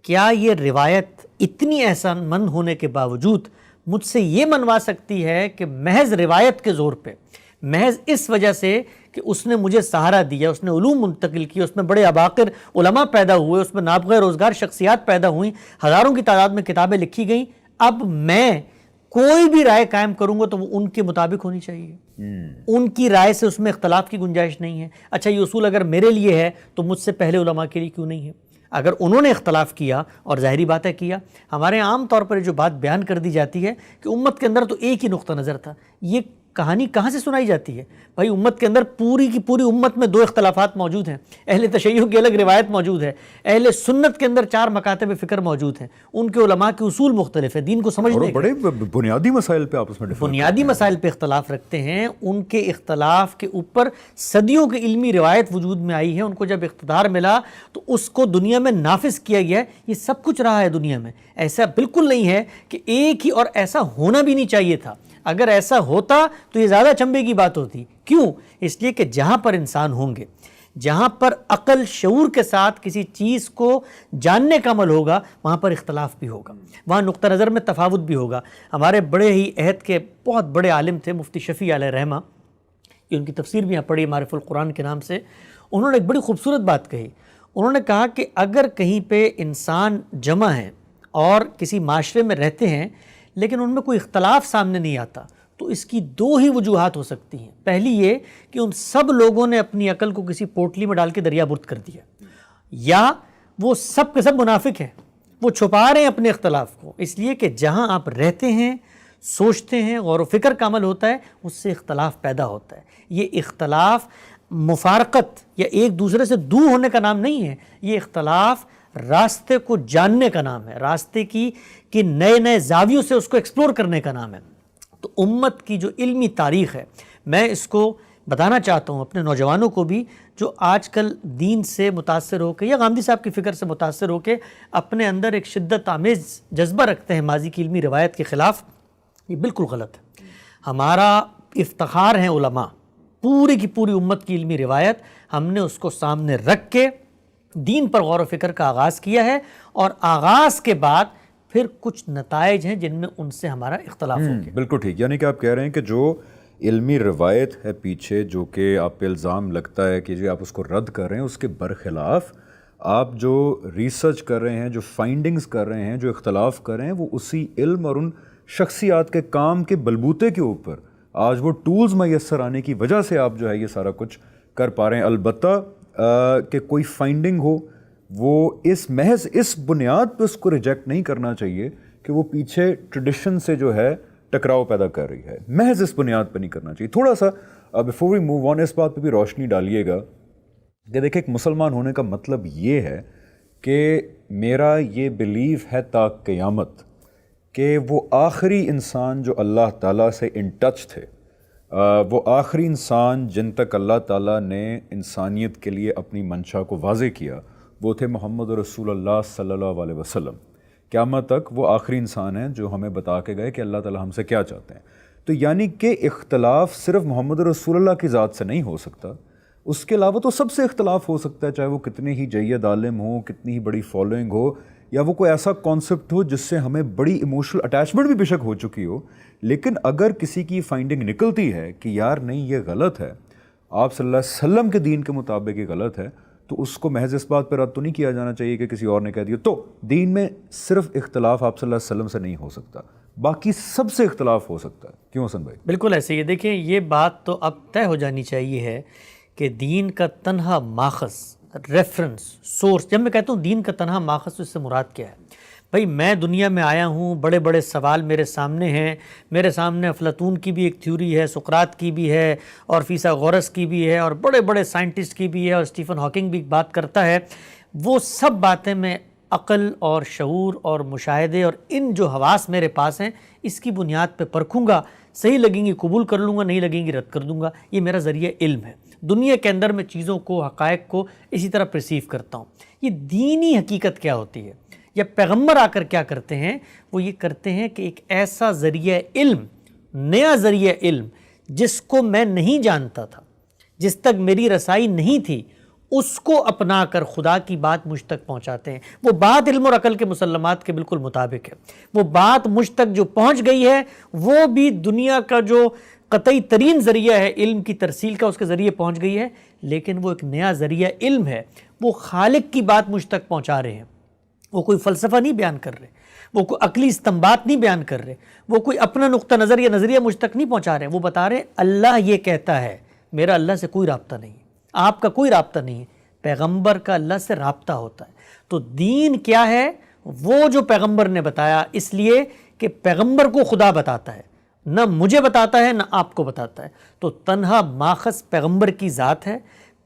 کیا یہ روایت اتنی احسان مند ہونے کے باوجود مجھ سے یہ منوا سکتی ہے کہ محض روایت کے زور پہ, محض اس وجہ سے کہ اس نے مجھے سہارا دیا, اس نے علوم منتقل کیا, اس میں بڑے اباقر علماء پیدا ہوئے, اس میں نابغہ روزگار شخصیات پیدا ہوئیں, ہزاروں کی تعداد میں کتابیں لکھی گئیں, اب میں کوئی بھی رائے قائم کروں گا تو وہ ان کے مطابق ہونی چاہیے, ان کی رائے سے اس میں اختلاف کی گنجائش نہیں ہے. اچھا یہ اصول اگر میرے لیے ہے تو مجھ سے پہلے علماء کے لیے کیوں نہیں ہے؟ اگر انہوں نے اختلاف کیا, اور ظاہری بات ہے کیا, ہمارے عام طور پر جو بات بیان کر دی جاتی ہے کہ امت کے اندر تو ایک ہی نقطہ نظر تھا, یہ کہانی کہاں سے سنائی جاتی ہے؟ بھائی امت کے اندر پوری کی پوری امت میں 2 اختلافات موجود ہیں، اہل تشیع کی الگ روایت موجود ہے، اہل سنت کے اندر 4 مکاتب فکر موجود ہیں، ان کے علماء کے اصول مختلف ہیں، دین کو سمجھنے اور بڑے بنیادی مسائل پہ آپس میں بنیادی مسائل پہ اختلاف رکھتے ہیں۔ ان کے اختلاف کے اوپر صدیوں کی علمی روایت وجود میں آئی ہے، ان کو جب اقتدار ملا تو اس کو دنیا میں نافذ کیا گیا ہے۔ یہ سب کچھ رہا ہے دنیا میں، ایسا بالکل نہیں ہے کہ ایک ہی، اور ایسا ہونا بھی نہیں چاہیے تھا۔ اگر ایسا ہوتا تو یہ زیادہ چنبے کی بات ہوتی۔ کیوں؟ اس لیے کہ جہاں پر انسان ہوں گے، جہاں پر عقل شعور کے ساتھ کسی چیز کو جاننے کا عمل ہوگا، وہاں پر اختلاف بھی ہوگا، وہاں نقطہ نظر میں تفاوت بھی ہوگا۔ ہمارے بڑے ہی عہد کے بہت بڑے عالم تھے مفتی شفیع علیہ رحمہ، کہ ان کی تفسیر بھی یہاں پڑھی معرف القرآن کے نام سے۔ انہوں نے ایک بڑی خوبصورت بات کہی۔ انہوں نے کہا کہ اگر کہیں پہ انسان جمع ہیں اور کسی معاشرے میں رہتے ہیں لیکن ان میں کوئی اختلاف سامنے نہیں آتا، تو اس کی 2 ہی وجوہات ہو سکتی ہیں۔ پہلی یہ کہ ان سب لوگوں نے اپنی عقل کو کسی پوٹلی میں ڈال کے دریا برد کر دیا، یا وہ سب کے سب منافق ہیں، وہ چھپا رہے ہیں اپنے اختلاف کو۔ اس لیے کہ جہاں آپ رہتے ہیں، سوچتے ہیں، غور و فکر کا عمل ہوتا ہے، اس سے اختلاف پیدا ہوتا ہے۔ یہ اختلاف مفارقت یا ایک دوسرے سے دور ہونے کا نام نہیں ہے، یہ اختلاف راستے کو جاننے کا نام ہے، راستے کی نئے نئے زاویوں سے اس کو ایکسپلور کرنے کا نام ہے۔ تو امت کی جو علمی تاریخ ہے، میں اس کو بتانا چاہتا ہوں اپنے نوجوانوں کو بھی، جو آج کل دین سے متاثر ہو کے یا غامدی صاحب کی فکر سے متاثر ہو کے اپنے اندر ایک شدت آمیز جذبہ رکھتے ہیں ماضی کی علمی روایت کے خلاف، یہ بالکل غلط ہے۔ ہمارا افتخار ہے علماء، پوری کی پوری امت کی علمی روایت، ہم نے اس کو سامنے رکھ کے دین پر غور و فکر کا آغاز کیا ہے، اور آغاز کے بعد پھر کچھ نتائج ہیں جن میں ان سے ہمارا اختلاف ہو گیا۔ بالکل ٹھیک، یعنی کہ آپ کہہ رہے ہیں کہ جو علمی روایت ہے پیچھے، جو کہ آپ پہ الزام لگتا ہے کہ جی آپ اس کو رد کر رہے ہیں، اس کے برخلاف آپ جو ریسرچ کر رہے ہیں، جو فائنڈنگز کر رہے ہیں، جو اختلاف کر رہے ہیں، وہ اسی علم اور ان شخصیات کے کام کے بلبوتے کے اوپر آج وہ ٹولز میسر آنے کی وجہ سے آپ جو ہے یہ سارا کچھ کر پا رہے ہیں۔ البتہ کہ کوئی فائنڈنگ ہو، وہ محض اس بنیاد پہ اس کو ریجیکٹ نہیں کرنا چاہیے کہ وہ پیچھے ٹریڈیشن سے جو ہے ٹکراؤ پیدا کر رہی ہے، محض اس بنیاد پہ نہیں کرنا چاہیے۔ تھوڑا سا بیفور وی موو آن اس بات پہ بھی روشنی ڈالیے گا کہ دیکھیں ایک مسلمان ہونے کا مطلب یہ ہے کہ میرا یہ بیلیف ہے تا قیامت کہ وہ آخری انسان جو اللہ تعالیٰ سے ان ٹچ تھے، وہ آخری انسان جن تک اللہ تعالیٰ نے انسانیت کے لیے اپنی منشا کو واضح کیا، وہ تھے محمد رسول اللہ صلی اللہ علیہ وسلم۔ قیامت تک وہ آخری انسان ہیں جو ہمیں بتا کے گئے کہ اللہ تعالیٰ ہم سے کیا چاہتے ہیں۔ تو یعنی کہ اختلاف صرف محمد رسول اللہ کی ذات سے نہیں ہو سکتا، اس کے علاوہ تو سب سے اختلاف ہو سکتا ہے، چاہے وہ کتنے ہی جید عالم ہو، کتنی ہی بڑی فالوئنگ ہو، یا وہ کوئی ایسا کانسیپٹ ہو جس سے ہمیں بڑی ایموشنل اٹیچمنٹ بھی بے شک ہو چکی ہو، لیکن اگر کسی کی فائنڈنگ نکلتی ہے کہ یار نہیں یہ غلط ہے، آپ صلی اللہ علیہ وسلم کے دین کے مطابق یہ غلط ہے، تو اس کو محض اس بات پہ رد تو نہیں کیا جانا چاہیے کہ کسی اور نے کہہ دیا۔ تو دین میں صرف اختلاف آپ صلی اللہ علیہ وسلم سے نہیں ہو سکتا، باقی سب سے اختلاف ہو سکتا ہے۔ کیوں حسن بھائی؟ بالکل ایسے ہی ہے۔ دیکھیں یہ بات تو اب طے ہو جانی چاہیے ہے کہ دین کا تنہا ماخذ، ریفرنس، سورس، جب میں کہتا ہوں دین کا تنہا ماخذ تو اس سے مراد کیا ہے؟ بھائی میں دنیا میں آیا ہوں، بڑے بڑے سوال میرے سامنے ہیں، میرے سامنے افلاطون کی بھی ایک تھیوری ہے، سقراط کی بھی ہے، اور فیثاغورس کی بھی ہے، اور بڑے بڑے سائنٹسٹ کی بھی ہے، اور اسٹیفن ہاکنگ بھی بات کرتا ہے۔ وہ سب باتیں میں عقل اور شعور اور مشاہدے اور ان جو حواس میرے پاس ہیں اس کی بنیاد پہ پرکھوں گا، صحیح لگیں گی قبول کر لوں گا، نہیں لگیں گی رد کر دوں گا۔ یہ میرا ذریعہ علم ہے۔ دنیا کے اندر میں چیزوں کو، حقائق کو اسی طرح پرسیو کرتا ہوں۔ یہ دینی حقیقت کیا ہوتی ہے، یا پیغمبر آ کر کیا کرتے ہیں؟ وہ یہ کرتے ہیں کہ ایک ایسا ذریعہ علم، نیا ذریعہ علم جس کو میں نہیں جانتا تھا، جس تک میری رسائی نہیں تھی، اس کو اپنا کر خدا کی بات مجھ تک پہنچاتے ہیں۔ وہ بات علم اور عقل کے مسلمات کے بالکل مطابق ہے۔ وہ بات مجھ تک جو پہنچ گئی ہے وہ بھی دنیا کا جو قطعی ترین ذریعہ ہے علم کی ترسیل کا، اس کے ذریعے پہنچ گئی ہے، لیکن وہ ایک نیا ذریعہ علم ہے۔ وہ خالق کی بات مجھ تک پہنچا رہے ہیں۔ وہ کوئی فلسفہ نہیں بیان کر رہے، وہ کوئی عقلی استنباط نہیں بیان کر رہے، وہ کوئی اپنا نقطہ نظر یا نظریہ مجھ تک نہیں پہنچا رہے۔ وہ بتا رہے اللہ یہ کہتا ہے، میرا اللہ سے کوئی رابطہ نہیں ہے، آپ کا کوئی رابطہ نہیں ہے، پیغمبر کا اللہ سے رابطہ ہوتا ہے۔ تو دین کیا ہے؟ وہ جو پیغمبر نے بتایا، اس لیے کہ پیغمبر کو خدا بتاتا ہے، نہ مجھے بتاتا ہے نہ آپ کو بتاتا ہے. تو تنہا ماخذ پیغمبر کی ذات ہے.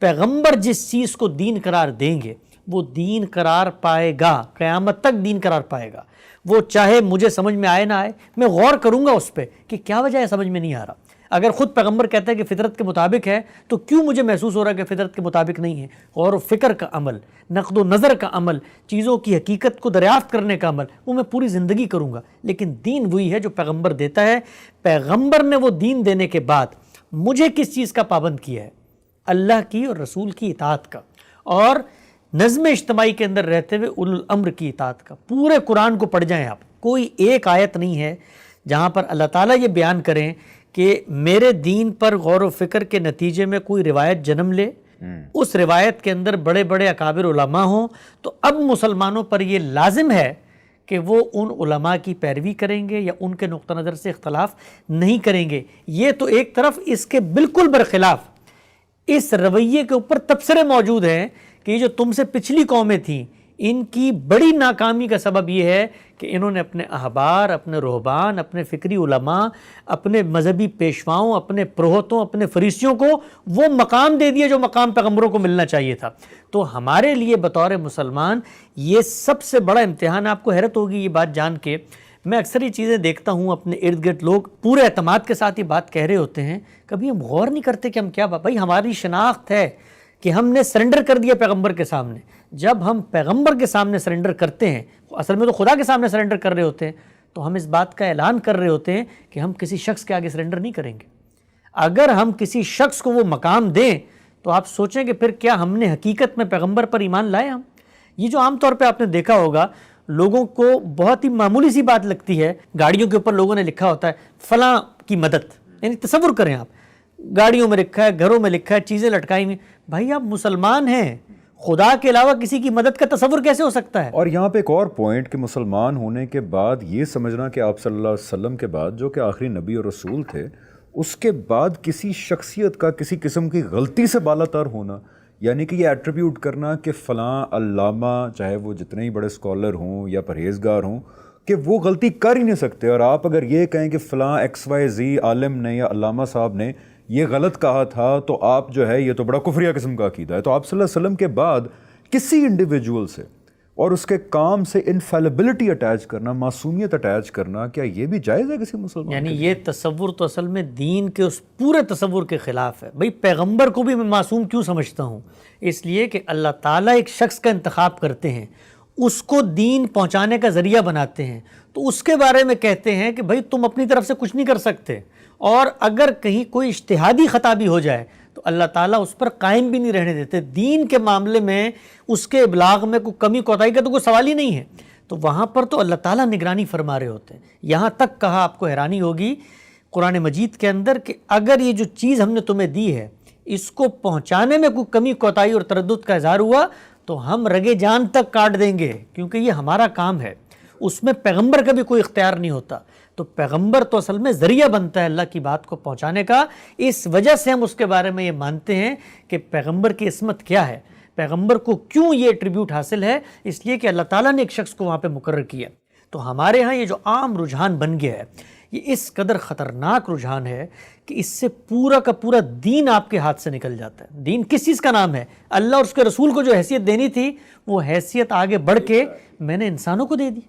پیغمبر جس چیز کو دین قرار دیں گے وہ دین قرار پائے گا, قیامت تک دین قرار پائے گا. وہ چاہے مجھے سمجھ میں آئے نہ آئے, میں غور کروں گا اس پہ کہ کیا وجہ ہے سمجھ میں نہیں آ رہا. اگر خود پیغمبر کہتا ہے کہ فطرت کے مطابق ہے تو کیوں مجھے محسوس ہو رہا ہے کہ فطرت کے مطابق نہیں ہے؟ غور و فکر کا عمل, نقد و نظر کا عمل, چیزوں کی حقیقت کو دریافت کرنے کا عمل, وہ میں پوری زندگی کروں گا. لیکن دین وہی ہے جو پیغمبر دیتا ہے. پیغمبر نے وہ دین دینے کے بعد مجھے کس چیز کا پابند کیا ہے؟ اللہ کی اور رسول کی اطاعت کا, اور نظم اجتماعی کے اندر رہتے ہوئے اولو الامر کی اطاعت کا. پورے قرآن کو پڑھ جائیں آپ, کوئی ایک آیت نہیں ہے جہاں پر اللہ تعالیٰ یہ بیان کریں کہ میرے دین پر غور و فکر کے نتیجے میں کوئی روایت جنم لے, اس روایت کے اندر بڑے بڑے اکابر علماء ہوں, تو اب مسلمانوں پر یہ لازم ہے کہ وہ ان علماء کی پیروی کریں گے یا ان کے نقطہ نظر سے اختلاف نہیں کریں گے. یہ تو ایک طرف. اس کے بالکل برخلاف اس رویے کے اوپر تبصرے موجود ہیں کہ یہ جو تم سے پچھلی قومیں تھیں, ان کی بڑی ناکامی کا سبب یہ ہے کہ انہوں نے اپنے احبار, اپنے رہبان, اپنے فکری علماء, اپنے مذہبی پیشواؤں, اپنے پروہتوں, اپنے فریسیوں کو وہ مقام دے دیا جو مقام پیغمبروں کو ملنا چاہیے تھا. تو ہمارے لیے بطور مسلمان یہ سب سے بڑا امتحان ہے. آپ کو حیرت ہوگی یہ بات جان کے, میں اکثر یہ چیزیں دیکھتا ہوں اپنے ارد گرد, لوگ پورے اعتماد کے ساتھ یہ بات کہہ رہے ہوتے ہیں, کبھی ہم غور نہیں کرتے کہ ہم کیا بھائی ہماری شناخت ہے کہ ہم نے سرنڈر کر دیا پیغمبر کے سامنے. جب ہم پیغمبر کے سامنے سرنڈر کرتے ہیں, اصل میں تو خدا کے سامنے سرنڈر کر رہے ہوتے ہیں, تو ہم اس بات کا اعلان کر رہے ہوتے ہیں کہ ہم کسی شخص کے آگے سرنڈر نہیں کریں گے. اگر ہم کسی شخص کو وہ مقام دیں تو آپ سوچیں کہ پھر کیا ہم نے حقیقت میں پیغمبر پر ایمان لائے ہم؟ یہ جو عام طور پہ آپ نے دیکھا ہوگا لوگوں کو بہت ہی معمولی سی بات لگتی ہے, گاڑیوں کے اوپر لوگوں نے لکھا ہوتا ہے فلاں کی مدد. یعنی تصور کریں آپ, گاڑیوں میں لکھا ہے, گھروں میں لکھا ہے, چیزیں لٹکائی ہوئی. بھائی آپ مسلمان ہیں, خدا کے علاوہ کسی کی مدد کا تصور کیسے ہو سکتا ہے؟ اور یہاں پہ ایک اور پوائنٹ کہ مسلمان ہونے کے بعد یہ سمجھنا کہ آپ صلی اللہ علیہ وسلم کے بعد جو کہ آخری نبی اور رسول تھے, اس کے بعد کسی شخصیت کا کسی قسم کی غلطی سے بالا تر ہونا, یعنی کہ یہ ایٹریبیوٹ کرنا کہ فلاں علامہ, چاہے وہ جتنے ہی بڑے اسکالر ہوں یا پرہیزگار ہوں, کہ وہ غلطی کر ہی نہیں سکتے. اور آپ اگر یہ کہیں کہ فلاں ایکس وائی زی عالم نے یا علامہ صاحب نے یہ غلط کہا تھا, تو آپ جو ہے یہ تو بڑا کفریہ قسم کا عقیدہ ہے. تو آپ صلی اللہ علیہ وسلم کے بعد کسی انڈیویجول سے اور اس کے کام سے انفیلیبلٹی اٹیچ کرنا, معصومیت اٹیچ کرنا, کیا یہ بھی جائز ہے کسی مسلمان؟ یعنی یہ تصور تو اصل میں دین کے اس پورے تصور کے خلاف ہے. بھئی پیغمبر کو بھی میں معصوم کیوں سمجھتا ہوں؟ اس لیے کہ اللہ تعالیٰ ایک شخص کا انتخاب کرتے ہیں, اس کو دین پہنچانے کا ذریعہ بناتے ہیں, تو اس کے بارے میں کہتے ہیں کہ بھئی تم اپنی طرف سے کچھ نہیں کر سکتے, اور اگر کہیں کوئی اجتہادی خطا بھی ہو جائے تو اللہ تعالیٰ اس پر قائم بھی نہیں رہنے دیتے. دین کے معاملے میں اس کے ابلاغ میں کوئی کمی کوتاہی کا تو کوئی سوال ہی نہیں ہے. تو وہاں پر تو اللہ تعالیٰ نگرانی فرما رہے ہوتے ہیں. یہاں تک کہا, آپ کو حیرانی ہوگی قرآن مجید کے اندر, کہ اگر یہ جو چیز ہم نے تمہیں دی ہے اس کو پہنچانے میں کوئی کمی کوتاہی اور تردد کا اظہار ہوا تو ہم رگے جان تک کاٹ دیں گے, کیونکہ یہ ہمارا کام ہے. اس میں پیغمبر کا بھی کوئی اختیار نہیں ہوتا. تو پیغمبر تو اصل میں ذریعہ بنتا ہے اللہ کی بات کو پہنچانے کا. اس وجہ سے ہم اس کے بارے میں یہ مانتے ہیں کہ پیغمبر کی عصمت کیا ہے, پیغمبر کو کیوں یہ ایٹریبیوٹ حاصل ہے, اس لیے کہ اللہ تعالیٰ نے ایک شخص کو وہاں پہ مقرر کیا. تو ہمارے ہاں یہ جو عام رجحان بن گیا ہے, یہ اس قدر خطرناک رجحان ہے کہ اس سے پورا کا پورا دین آپ کے ہاتھ سے نکل جاتا ہے. دین کس چیز کا نام ہے؟ اللہ اور اس کے رسول کو جو حیثیت دینی تھی وہ حیثیت آگے بڑھ کے میں نے انسانوں کو دے دی.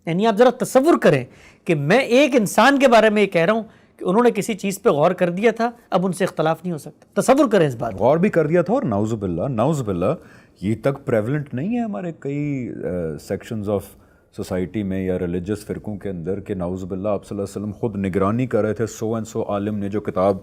یعنی آپ ذرا تصور کریں کہ میں ایک انسان کے بارے میں یہ کہہ رہا ہوں کہ انہوں نے کسی چیز پہ غور کر دیا تھا, اب ان سے اختلاف نہیں ہو سکتا. تصور کریں اس بات. غور بھی کر دیا تھا, اور نعوذ باللہ یہ تک پریولنٹ نہیں ہے ہمارے کئی سیکشنز آف سوسائٹی میں یا ریلیجس فرقوں کے اندر کہ نعوذ باللہ آپ صلی اللہ علیہ وسلم خود نگرانی کر رہے تھے, سو اینڈ سو عالم نے جو کتاب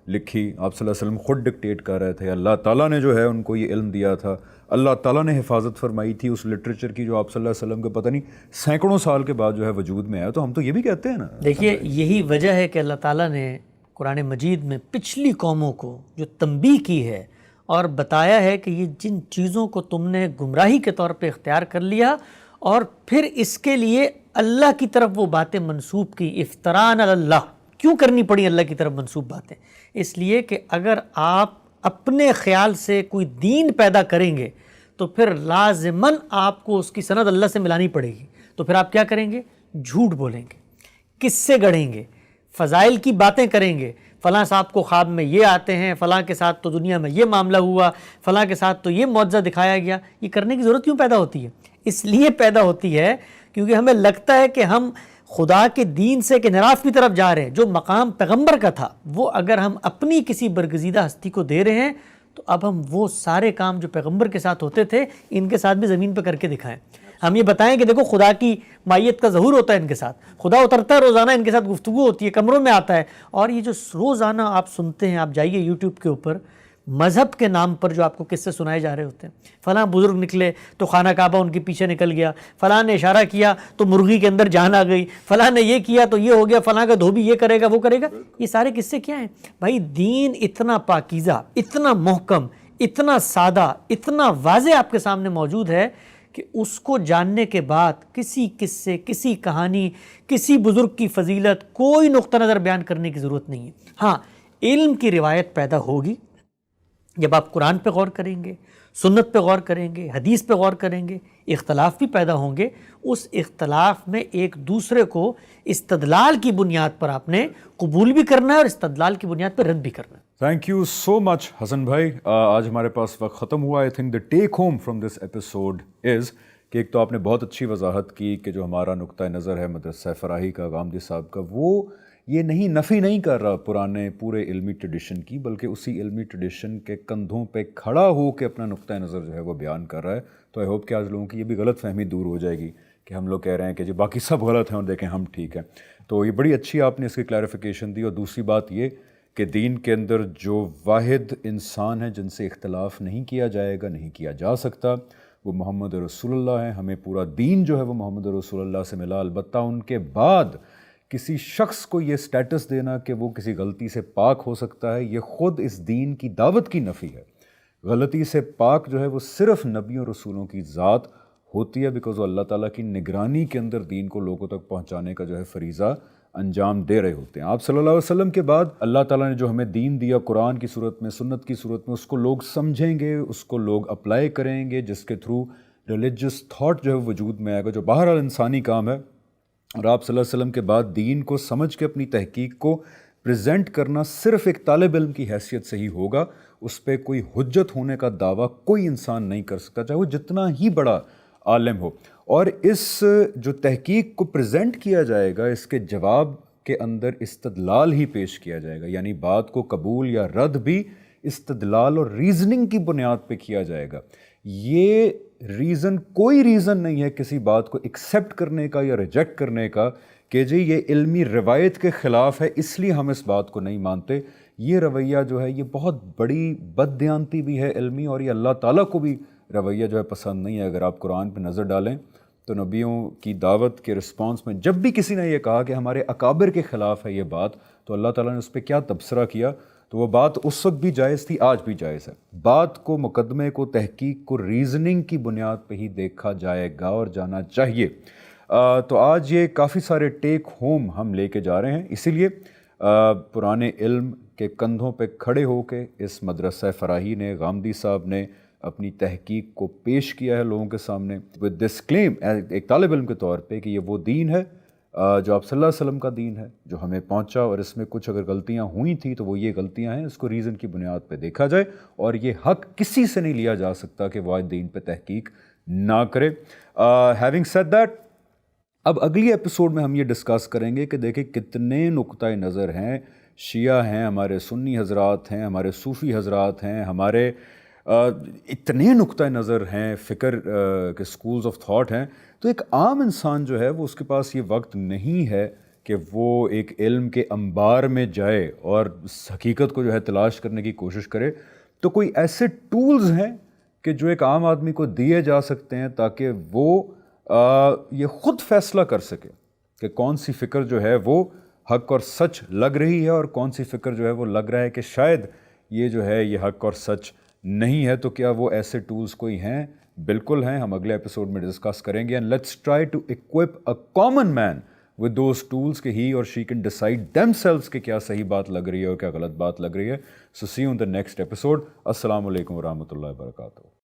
لکھی آپ صلی اللہ علیہ وسلم خود ڈکٹیٹ کر رہے تھے, اللہ تعالیٰ نے جو ہے ان کو یہ علم دیا تھا, اللہ تعالیٰ نے حفاظت فرمائی تھی اس لٹریچر کی جو آپ صلی اللہ علیہ وسلم کے پتہ نہیں سینکڑوں سال کے بعد جو ہے وجود میں آیا. تو ہم تو یہ بھی کہتے ہیں نا. دیکھیے یہی وجہ ہے کہ اللہ تعالیٰ نے قرآن مجید میں پچھلی قوموں کو جو تنبیہ کی ہے اور بتایا ہے کہ یہ جن چیزوں کو تم نے گمراہی کے طور پہ اختیار کر لیا اور پھر اس کے لیے اللہ کی طرف وہ باتیں منسوب کی, افتراء علی اللہ. کیوں کرنی پڑی اللہ کی طرف منسوب باتیں؟ اس لیے کہ اگر آپ اپنے خیال سے کوئی دین پیدا کریں گے تو پھر لازماً آپ کو اس کی سند اللہ سے ملانی پڑے گی. تو پھر آپ کیا کریں گے؟ جھوٹ بولیں گے, قصے گڑھیں گے, فضائل کی باتیں کریں گے، فلاں صاحب کو خواب میں یہ آتے ہیں، فلاں کے ساتھ تو دنیا میں یہ معاملہ ہوا، فلاں کے ساتھ تو یہ معجزہ دکھایا گیا، یہ کرنے کی ضرورت کیوں پیدا ہوتی ہے؟ اس لیے پیدا ہوتی ہے کیونکہ ہمیں لگتا ہے کہ ہم خدا کے دین سے ایک انحراف کی طرف جا رہے ہیں۔ جو مقام پیغمبر کا تھا وہ اگر ہم اپنی کسی برگزیدہ ہستی کو دے رہے ہیں تو اب ہم وہ سارے کام جو پیغمبر کے ساتھ ہوتے تھے ان کے ساتھ بھی زمین پہ کر کے دکھائیں۔ ہم یہ بتائیں کہ دیکھو خدا کی مائیت کا ظہور ہوتا ہے ان کے ساتھ، خدا اترتا ہے روزانہ، ان کے ساتھ گفتگو ہوتی ہے، کمروں میں آتا ہے۔ اور یہ جو روزانہ آپ سنتے ہیں، آپ جائیے یوٹیوب کے اوپر، مذہب کے نام پر جو آپ کو قصے سنائے جا رہے ہوتے ہیں، فلاں بزرگ نکلے تو خانہ کعبہ ان کے پیچھے نکل گیا، فلاں نے اشارہ کیا تو مرغی کے اندر جان آ گئی، فلاں نے یہ کیا تو یہ ہو گیا، فلاں کا دھوبی یہ کرے گا وہ کرے گا۔ یہ سارے قصے کیا ہیں بھائی؟ دین اتنا پاکیزہ، اتنا محکم، اتنا سادہ، اتنا واضح آپ کے سامنے موجود ہے کہ اس کو جاننے کے بعد کسی قصے، کسی کہانی، کسی بزرگ کی فضیلت، کوئی نقطہ نظر بیان کرنے کی ضرورت نہیں ہے۔ ہاں، علم کی روایت پیدا ہوگی جب آپ قرآن پہ غور کریں گے، سنت پہ غور کریں گے، حدیث پہ غور کریں گے، اختلاف بھی پیدا ہوں گے۔ اس اختلاف میں ایک دوسرے کو استدلال کی بنیاد پر آپ نے قبول بھی کرنا ہے اور استدلال کی بنیاد پر رد بھی کرنا ہے۔ تھینک یو سو مچ حسن بھائی۔ آج ہمارے پاس وقت ختم ہوا۔ I think the take home from this episode is کہ ایک تو آپ نے بہت اچھی وضاحت کی کہ جو ہمارا نقطہ نظر ہے مدرسہ فراہی کا، غامدی صاحب کا، وہ یہ نفی نہیں کر رہا پرانے پورے علمی ٹریڈیشن کی، بلکہ اسی علمی ٹریڈیشن کے کندھوں پہ کھڑا ہو کے اپنا نقطہ نظر جو ہے وہ بیان کر رہا ہے۔ تو آئی ہوپ کہ آج لوگوں کی یہ بھی غلط فہمی دور ہو جائے گی کہ ہم لوگ کہہ رہے ہیں کہ جو باقی سب غلط ہیں اور دیکھیں ہم ٹھیک ہیں۔ تو یہ بڑی اچھی آپ نے اس کی کلیریفیکیشن دی۔ اور دوسری بات یہ کہ دین کے اندر جو واحد انسان ہے جن سے اختلاف نہیں کیا جائے گا، نہیں کیا جا سکتا، وہ محمد رسول اللہ ہیں۔ ہمیں پورا دین جو ہے وہ محمد رسول اللہ سے ملا، البتہ ان کے بعد کسی شخص کو یہ سٹیٹس دینا کہ وہ کسی غلطی سے پاک ہو سکتا ہے، یہ خود اس دین کی دعوت کی نفی ہے۔ غلطی سے پاک جو ہے وہ صرف نبیوں رسولوں کی ذات ہوتی ہے، بیکاز وہ اللہ تعالیٰ کی نگرانی کے اندر دین کو لوگوں تک پہنچانے کا جو ہے فریضہ انجام دے رہے ہوتے ہیں۔ آپ صلی اللہ علیہ وسلم کے بعد اللہ تعالیٰ نے جو ہمیں دین دیا قرآن کی صورت میں، سنت کی صورت میں، اس کو لوگ سمجھیں گے، اس کو لوگ اپلائی کریں گے، جس کے تھرو ریلیجس تھاٹ جو ہے وجود میں آئے گا، جو بہرحال انسانی کام ہے۔ اور آپ صلی اللہ علیہ وسلم کے بعد دین کو سمجھ کے اپنی تحقیق کو پریزنٹ کرنا صرف ایک طالب علم کی حیثیت سے ہی ہوگا۔ اس پہ کوئی حجت ہونے کا دعویٰ کوئی انسان نہیں کر سکتا، چاہے وہ جتنا ہی بڑا عالم ہو۔ اور اس جو تحقیق کو پریزنٹ کیا جائے گا، اس کے جواب کے اندر استدلال ہی پیش کیا جائے گا، یعنی بات کو قبول یا رد بھی استدلال اور ریزننگ کی بنیاد پہ کیا جائے گا۔ یہ کوئی ریزن نہیں ہے کسی بات کو ایکسیپٹ کرنے کا یا ریجیکٹ کرنے کا کہ جی یہ علمی روایت کے خلاف ہے اس لیے ہم اس بات کو نہیں مانتے۔ یہ رویہ جو ہے یہ بہت بڑی بددیانتی بھی ہے علمی، اور یہ اللہ تعالیٰ کو بھی رویہ جو ہے پسند نہیں ہے۔ اگر آپ قرآن پہ نظر ڈالیں تو نبیوں کی دعوت کے رسپانس میں جب بھی کسی نے یہ کہا کہ ہمارے اکابر کے خلاف ہے یہ بات، تو اللہ تعالیٰ نے اس پہ کیا تبصرہ کیا؟ تو وہ بات اس وقت بھی جائز تھی، آج بھی جائز ہے۔ بات کو، مقدمے کو، تحقیق کو ریزننگ کی بنیاد پہ ہی دیکھا جائے گا اور جانا چاہیے۔ تو آج یہ کافی سارے ٹیک ہوم ہم لے کے جا رہے ہیں، اسی لیے پرانے علم کے کندھوں پہ کھڑے ہو کے اس مدرسہ فراہی نے، غامدی صاحب نے اپنی تحقیق کو پیش کیا ہے لوگوں کے سامنے ود دس کلیم ایک طالب علم کے طور پہ کہ یہ وہ دین ہے جو آپ صلی اللہ علیہ وسلم کا دین ہے، جو ہمیں پہنچا، اور اس میں کچھ اگر غلطیاں ہوئی تھیں تو وہ یہ غلطیاں ہیں، اس کو ریزن کی بنیاد پہ دیکھا جائے، اور یہ حق کسی سے نہیں لیا جا سکتا کہ وہ دین پہ تحقیق نہ کرے۔ ہیونگ سیڈ دیٹ، اب اگلی ایپیسوڈ میں ہم یہ ڈسکس کریں گے کہ دیکھیں کتنے نقطۂ نظر ہیں، شیعہ ہیں، ہمارے سنی حضرات ہیں، ہمارے صوفی حضرات ہیں، ہمارے اتنے نقطۂ نظر ہیں، فکر کے سکولز آف تھاٹ ہیں۔ تو ایک عام انسان جو ہے وہ اس کے پاس یہ وقت نہیں ہے کہ وہ ایک علم کے انبار میں جائے اور حقیقت کو جو ہے تلاش کرنے کی کوشش کرے۔ تو کوئی ایسے ٹولز ہیں کہ جو ایک عام آدمی کو دیے جا سکتے ہیں تاکہ وہ یہ خود فیصلہ کر سکے کہ کون سی فکر جو ہے وہ حق اور سچ لگ رہی ہے اور کون سی فکر جو ہے وہ لگ رہا ہے کہ شاید یہ جو ہے یہ حق اور سچ نہیں ہے۔ تو کیا وہ ایسے ٹولز کوئی ہیں؟ بالکل ہیں، ہم اگلے ایپیسوڈ میں ڈسکس کریں گے۔ And let's try to equip a common man with those tools کہ he or she can decide themselves کہ کیا صحیح بات لگ رہی ہے اور کیا غلط بات لگ رہی ہے۔ So see you in the next episode۔ السلام علیکم ورحمۃ اللہ وبرکاتہ۔